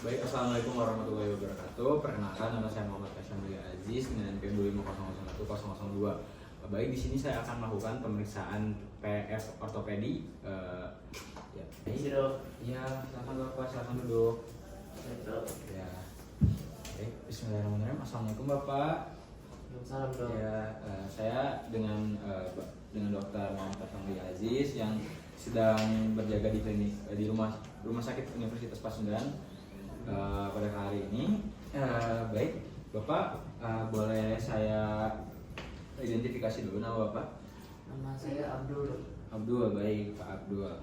Baik, assalamualaikum warahmatullahi wabarakatuh. Perkenalkan, nama saya Muhammad Faisal Aziz dengan NPM 25001-002. Baik, di sini saya akan melakukan pemeriksaan PS ortopedi. Ya, Isi dok. ya, silakan Bapak, silakan duduk. Dok. Ya, baik. Bismillahirrahmanirrahim. Assalamualaikum Bapak. Salam dok. Ya, saya dengan Dokter Muhammad Faisal Aziz yang sedang berjaga di klinik di rumah sakit Universitas Pasundan pada hari ini. Baik, Bapak, boleh saya identifikasi dulu nama Bapak? Nama saya Abdul. Abdul, baik Pak Abdul.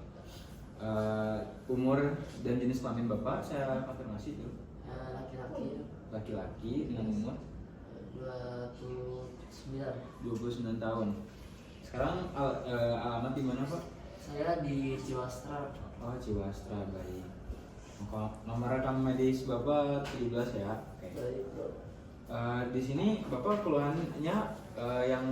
Umur dan jenis kelamin Bapak saya konfirmasi dulu. Laki-laki. Laki-laki dengan umur 29. 29 tahun. Sekarang alamat di mana Pak? Saya di Ciwastra. Oh, Ciwastra, baik. Nomor rekam medis Bapak 17 ya. Oke. Baik dok. Di sini Bapak keluhannya yang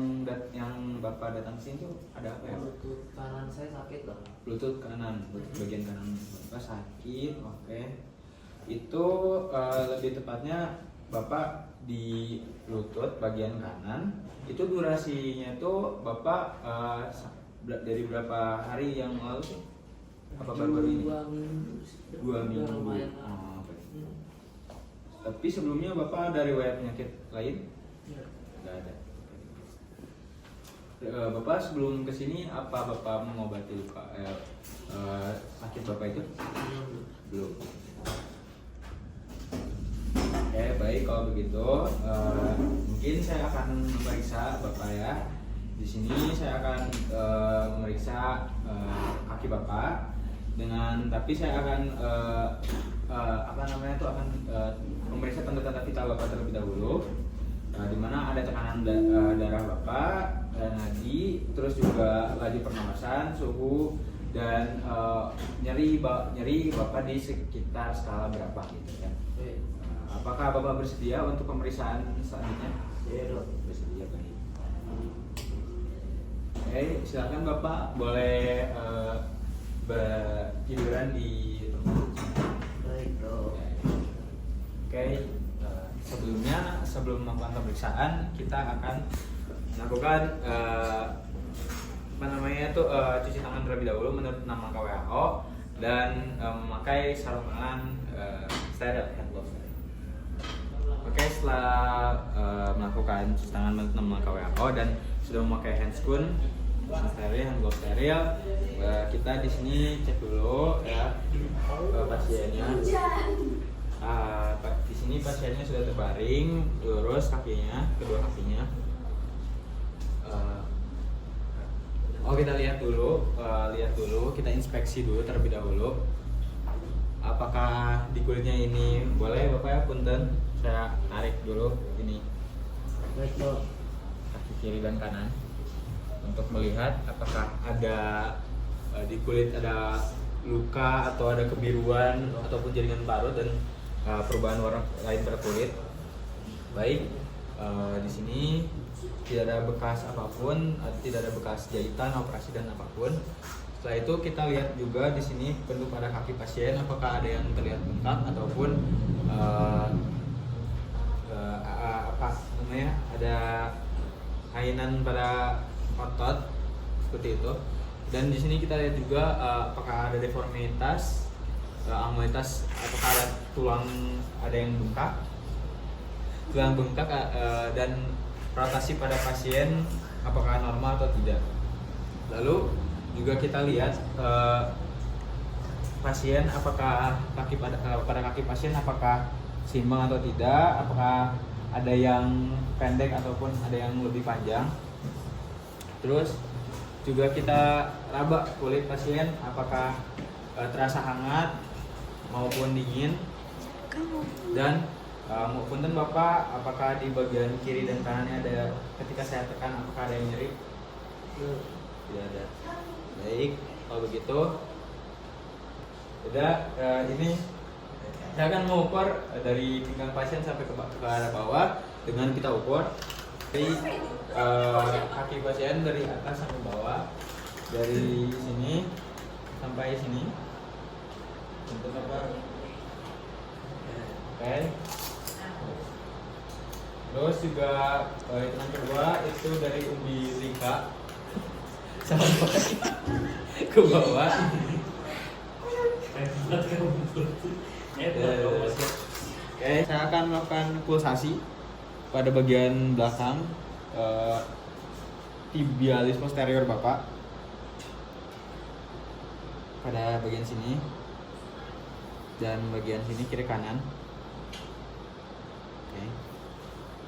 Bapak datang ke sini tuh ada apa ya? Lutut kanan saya sakit dok. Lutut kanan, bagian kanan Bapak sakit. Oke. Itu lebih tepatnya Bapak di lutut bagian kanan. Itu durasinya tuh Bapak dari berapa hari yang lalu sih? Apa baru-baru ini? 2 minggu. 2 minggu. Lumayan. Oh, baik. Tapi sebelumnya Bapak ada riwayat penyakit lain? Ya. Nggak ada. Bapak sebelum kesini apa Bapak mengobati luka sakit Bapak itu? Belum. Oke, baik kalau begitu. Mungkin saya akan memeriksa Bapak ya. Di sini saya akan memeriksa kaki Bapak tapi saya akan memeriksa tanda-tanda vital Bapak terlebih dahulu. Di mana ada tekanan darah Bapak, nadi, terus juga laju pernapasan, suhu, dan nyeri Bapak di sekitar skala berapa gitu ya. Apakah Bapak bersedia untuk pemeriksaan selanjutnya? Iya dok. Bersedia, baik. Oke, silakan Bapak boleh bertiduran di tempat. Baik dok. Oke, sebelum melakukan pemeriksaan kita akan melakukan cuci tangan terlebih dahulu menurut nama WHO dan memakai sarung tangan steril, hand gloves. Oke, setelah melakukan cuci tangan menurut nama WHO dan sudah memakai handscoon steril, hand gloves steril, kita di sini cek dulu ya pasiennya. Di sini pasiennya sudah terbaring lurus kedua kakinya. Kita lihat dulu, kita inspeksi dulu terlebih dahulu. Apakah di kulitnya ini boleh Bapak ya, punten, saya tarik dulu ini Baik dok. kaki kiri dan kanan untuk melihat apakah ada di kulit ada luka atau ada kebiruan ataupun jaringan parut dan perubahan warna lain pada kulit. Baik, di sini tidak ada bekas apapun, tidak ada bekas jahitan, operasi dan apapun. Setelah itu kita lihat juga di sini bentuk pada kaki pasien, apakah ada yang terlihat bengkak ataupun ada kainan pada otot seperti itu. Dan di sini kita lihat juga apakah ada deformitas, anuitas, apakah ada ada yang bengkak, dan rotasi pada pasien apakah normal atau tidak. Lalu juga kita lihat pasien apakah pada kaki pasien apakah seimbang atau tidak, apakah ada yang pendek ataupun ada yang lebih panjang. Terus juga kita raba kulit pasien apakah terasa hangat maupun dingin, dan punten Bapak, apakah di bagian kiri dan kanannya ada, ketika saya tekan apakah ada yang nyeri? Tidak ada. Baik, kalau begitu ini saya akan mengukur dari pinggang pasien sampai ke arah bawah dengan kita ukur dari kaki pasien dari atas sampai bawah, dari sini sampai sini. Untuk apa? Oke. Terus juga hitungan kedua itu dari umbilika sampai ke bawah. Oke, saya akan melakukan pulsasi pada bagian belakang tibialis posterior Bapak. Pada bagian sini dan bagian sini kiri kanan. Oke.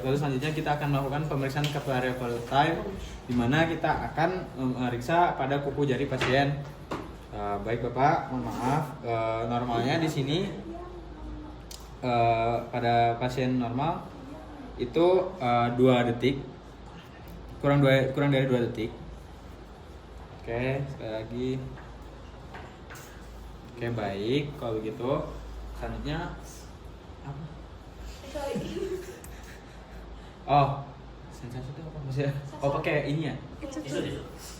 Lalu selanjutnya kita akan melakukan pemeriksaan capillary time, di mana kita akan memeriksa pada kuku jari pasien. Baik Bapak, mohon maaf, normalnya di sini pada pasien normal itu 2 detik, kurang dari 2 detik. Oke, sekali lagi. Oke, baik, kalau begitu selanjutnya apa? Oh, sensasi itu apa maksudnya? Oh, pakai ini ya.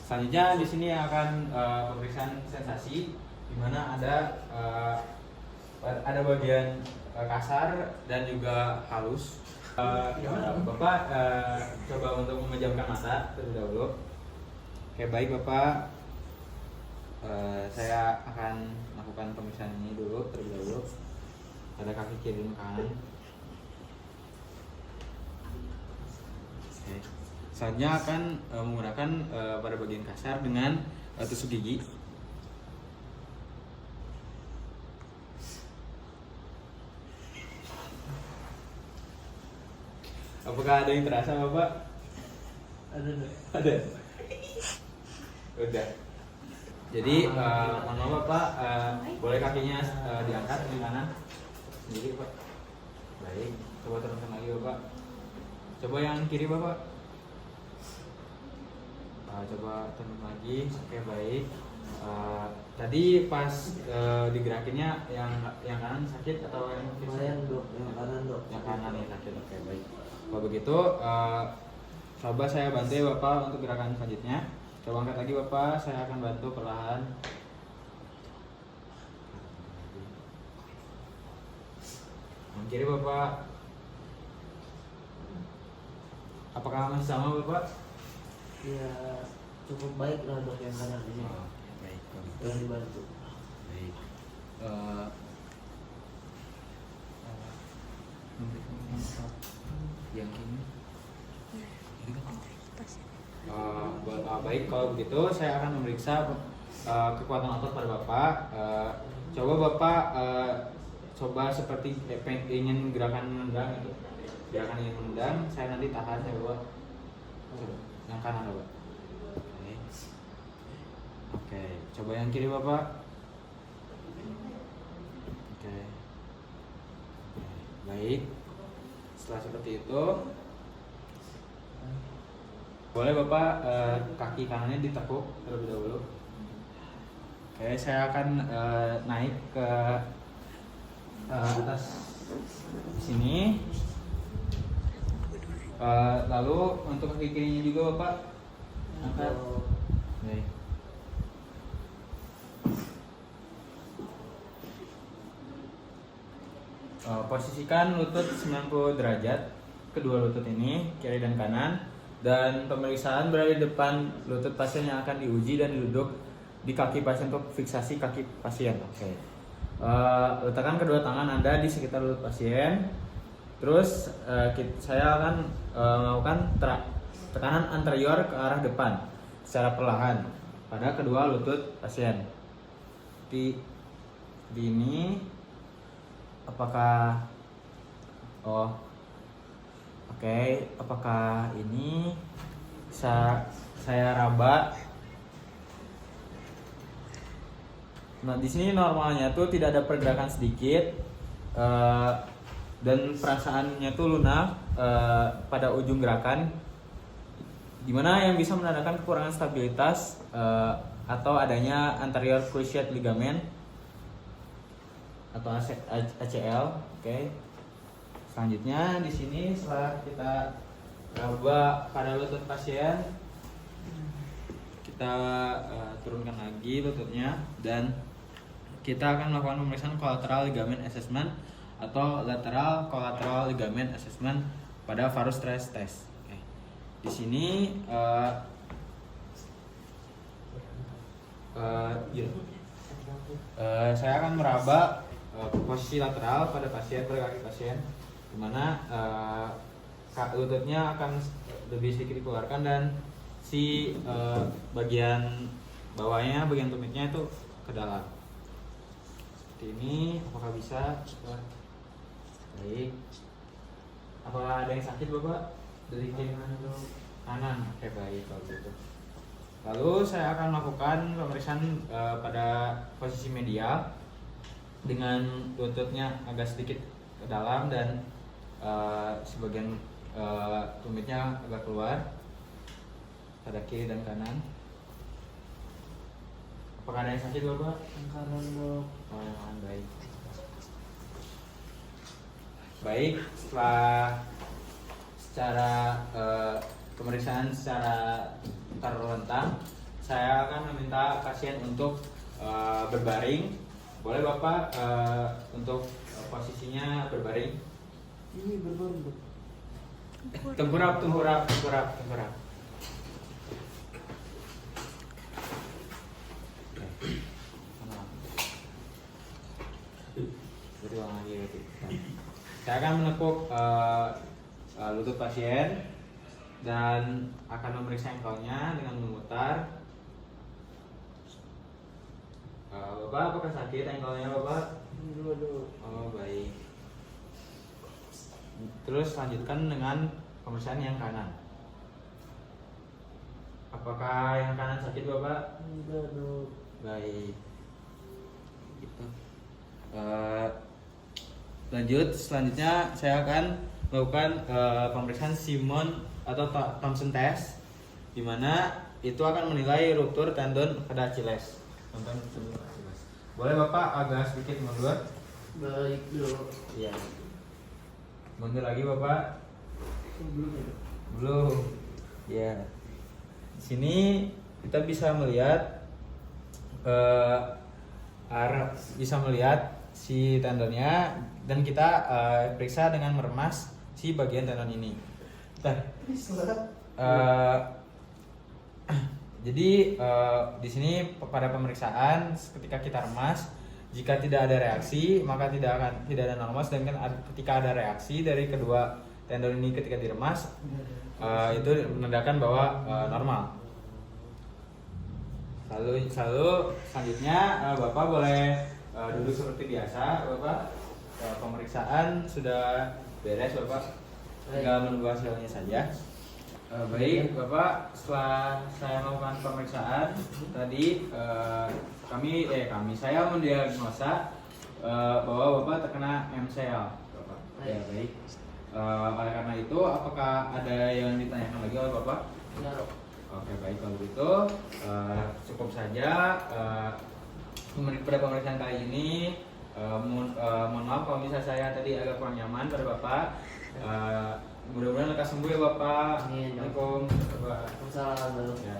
Selanjutnya di sini akan pemeriksaan sensasi, di mana ada bagian kasar dan juga halus. Bapak coba untuk memejamkan mata terlebih dahulu. Oke, baik Bapak. Saya akan melakukan pemeriksaan ini dulu terlebih dahulu pada kaki kiri dan kanan. Oke. Selanjutnya akan menggunakan pada bagian kasar dengan tusuk gigi. Apakah ada yang terasa Bapak? Ada. Udah. Jadi mohon maaf Bapak, boleh kakinya diangkat di kanan sendiri Pak. Baik, coba turunkan lagi Bapak. Coba yang kiri Bapak. Coba turun lagi. Oke, baik. Tadi pas digerakinnya yang kanan sakit atau yang kiri? Lumayan dok, yang kanan dok. Yang kanan yang sakit. Oke, baik. Kalau begitu coba saya bantu ya Bapak untuk gerakan selanjutnya. Coba angkat lagi Bapak, saya akan bantu perlahan. Yang kiri Bapak. Apakah masih sama Bapak? Ya cukup baik lah dok yang kanan ini. Oh, baik. Yang dibantu. Baik. Yang kini. Baik, kalau begitu saya akan memeriksa kekuatan otot pada Bapak. Coba Bapak coba seperti ingin gerakan menendang itu. Gerakan ingin menendang, saya nanti tahan ya Bapak. Yang kanan Bapak. Oke, coba yang kiri Bapak. Oke. Baik. Setelah seperti itu, boleh Bapak kaki kanannya ditekuk terlebih dahulu. Oke, saya akan naik ke atas sini. Lalu untuk kaki kirinya juga Bapak angkat. Baik. Posisikan lutut 90 derajat, kedua lutut ini kiri dan kanan, dan pemeriksaan berada di depan lutut pasien yang akan diuji dan duduk di kaki pasien untuk fiksasi kaki pasien. Oke. Letakkan kedua tangan Anda di sekitar lutut pasien. Terus saya akan melakukan tekanan anterior ke arah depan secara perlahan pada kedua lutut pasien. Di ini apakah apakah ini bisa saya raba? Nah, di sini normalnya tuh tidak ada pergerakan sedikit dan perasaannya tuh lunak pada ujung gerakan, dimana yang bisa menandakan kekurangan stabilitas atau adanya anterior cruciate ligament atau ACL. Oke. Selanjutnya di sini setelah kita raba pada lutut pasien, kita turunkan lagi lututnya dan kita akan melakukan pemeriksaan collateral ligament assessment atau lateral collateral ligament assessment pada varus stress test. Oke. Di sini saya akan meraba posisi lateral pada kaki pasien, di mana lututnya akan lebih sedikit dikeluarkan dan si bagian bawahnya, bagian tumitnya itu ke dalam. Seperti ini, apakah bisa? Baik. Apakah ada yang sakit Bapak? Dari kanan. Oke, baik kalau gitu. Lalu saya akan melakukan pemeriksaan pada posisi medial dengan lututnya agak sedikit ke dalam dan sebagian tumitnya agak keluar pada kiri dan kanan. Apakah ada yang sakit Bapak? Kanan dok. Oh, yang kanan, baik. Baik, secara pemeriksaan secara terlentang, saya akan meminta pasien untuk berbaring. Boleh Bapak untuk posisinya berbaring? Ini berbaring dok. Tengkurap. Berulang lagi. Saya akan menepuk lutut pasien dan akan memeriksa ankle-nya dengan memutar. Bapak, apakah sakit ankle-nya Bapak? Dua dok. Oh, baik. Terus lanjutkan dengan pemeriksaan yang kanan. Apakah yang kanan sakit Bapak? Enggak dok. Baik. Gitu. Lanjut, selanjutnya saya akan melakukan pemeriksaan Simon atau Thompson test, di mana itu akan menilai ruptur tendon pada Achilles. Boleh Bapak agak sedikit mundur? Baik dok. Iya. Mundur lagi Bapak? Belum ya dok. Belum. Ya. Di sini kita bisa melihat bisa melihat si tendonnya dan kita periksa dengan meremas si bagian tendon ini. Jadi di sini pada pemeriksaan ketika kita remas, jika tidak ada reaksi maka tidak ada normal, sedangkan ketika ada reaksi dari kedua tendon ini ketika diremas itu menandakan bahwa normal. Lalu selanjutnya Bapak boleh duduk seperti biasa Bapak. Pemeriksaan sudah beres Bapak, tinggal menunggu hasilnya saja. Baik Bapak, setelah saya melakukan pemeriksaan tadi saya mendiagnosa bahwa Bapak terkena MCL Bapak. Ya, baik. Oleh karena itu, apakah ada yang ditanyakan lagi oleh Bapak? Enggak dok. Oke, baik kalau gitu cukup saja pada pemeriksaan kali ini. Mohon maaf kalau misalnya saya tadi agak kurang nyaman pada Bapak. Mudah-mudahan lekas sembuh ya Bapak. Amin. Assalamualaikum. Waalaikumsalam dok. Ya.